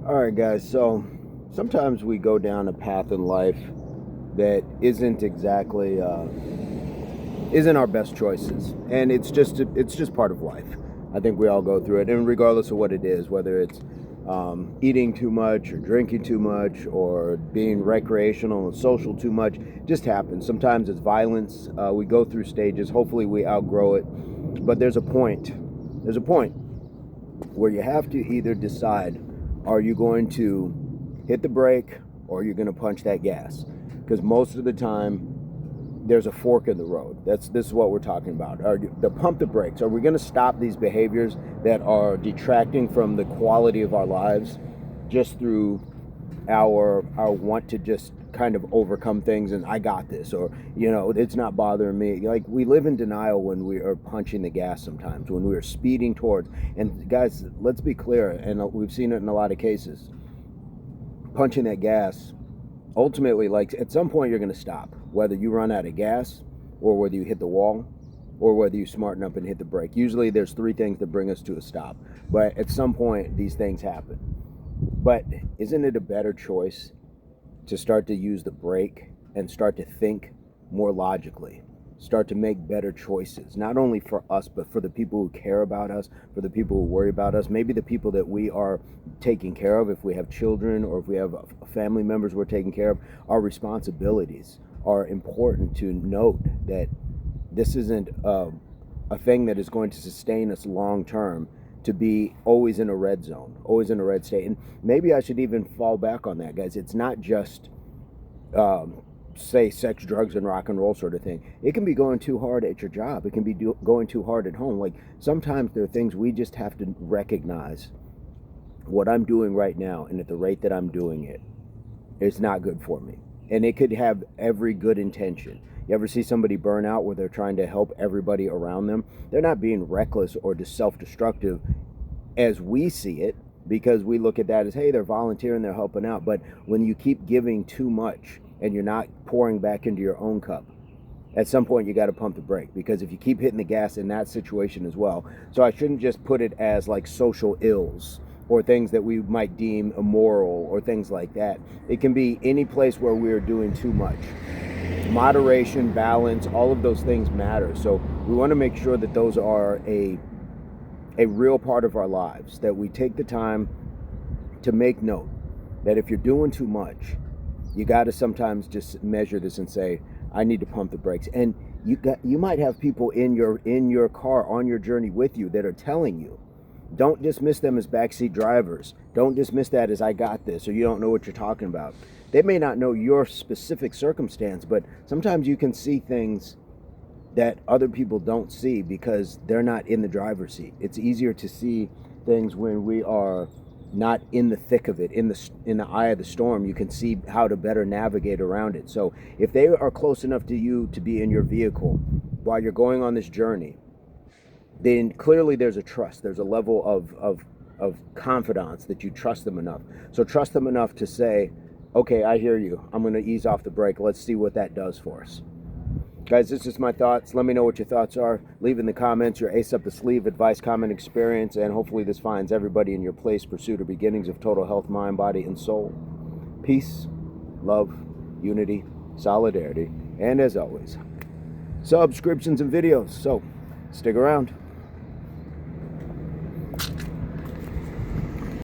All right, guys. So sometimes we go down a path in life that isn't exactly isn't our best choices, and it's just part of life. I think we all go through it, and regardless of what it is, whether it's eating too much or drinking too much or being recreational and social too much, just happens. Sometimes it's violence. We go through stages. Hopefully, we outgrow it, but there's a point. There's a point where you have to either decide, are you going to hit the brake or you're going to punch that gas? Because most of the time there's a fork in the road. This is what we're talking about. The pump the brakes. Are we going to stop these behaviors that are detracting from the quality of our lives just through our want to just kind of overcome things and I got this, or it's not bothering me? Like, we live in denial when we are punching the gas sometimes, when we are speeding towards. And guys, let's be clear, and we've seen it in a lot of cases. Punching that gas, ultimately, like, at some point you're going to stop, whether you run out of gas or whether you hit the wall or whether you smarten up and hit the brake. Usually there's three things that bring us to a stop, but at some point these things happen. But isn't it a better choice to start to use the brake and start to think more logically, start to make better choices, not only for us, but for the people who care about us, for the people who worry about us, maybe the people that we are taking care of, if we have children or if we have family members we're taking care of. Our responsibilities are important to note that this isn't a thing that is going to sustain us long term, to be always in a red zone, always in a red state. And maybe I should even fall back on that, guys. It's not just say sex, drugs, and rock and roll sort of thing. It can be going too hard at your job. It can be going too hard at home. Like, sometimes there are things we just have to recognize. What I'm doing right now and at the rate that I'm doing it is not good for me. And it could have every good intention. You ever see somebody burn out where they're trying to help everybody around them? They're not being reckless or just self-destructive as we see it, because we look at that as, hey, they're volunteering, they're helping out. But when you keep giving too much and you're not pouring back into your own cup, at some point you got to pump the brake, because if you keep hitting the gas in that situation as well. So I shouldn't just put it as like social ills or things that we might deem immoral or things like that. It can be any place where we're doing too much. Moderation, balance, all of those things matter. So we want to make sure that those are a real part of our lives, that we take the time to make note that if you're doing too much, you got to sometimes just measure this and say, I need to pump the brakes. And you might have people in your car on your journey with you that are telling you. Don't dismiss them as backseat drivers. Don't dismiss that as I got this, or you don't know what you're talking about. They may not know your specific circumstance, but sometimes you can see things that other people don't see because they're not in the driver's seat. It's easier to see things when we are not in the thick of it, in the eye of the storm. You can see how to better navigate around it. So if they are close enough to you to be in your vehicle while you're going on this journey, then clearly there's a trust. There's a level of confidence that you trust them enough. So trust them enough to say, okay, I hear you. I'm going to ease off the brake. Let's see what that does for us. Guys, this is my thoughts. Let me know what your thoughts are. Leave in the comments your ace up the sleeve advice, comment, experience, and hopefully this finds everybody in your place, pursuit or beginnings of total health, mind, body, and soul. Peace, love, unity, solidarity, and as always, subscriptions and videos. So stick around.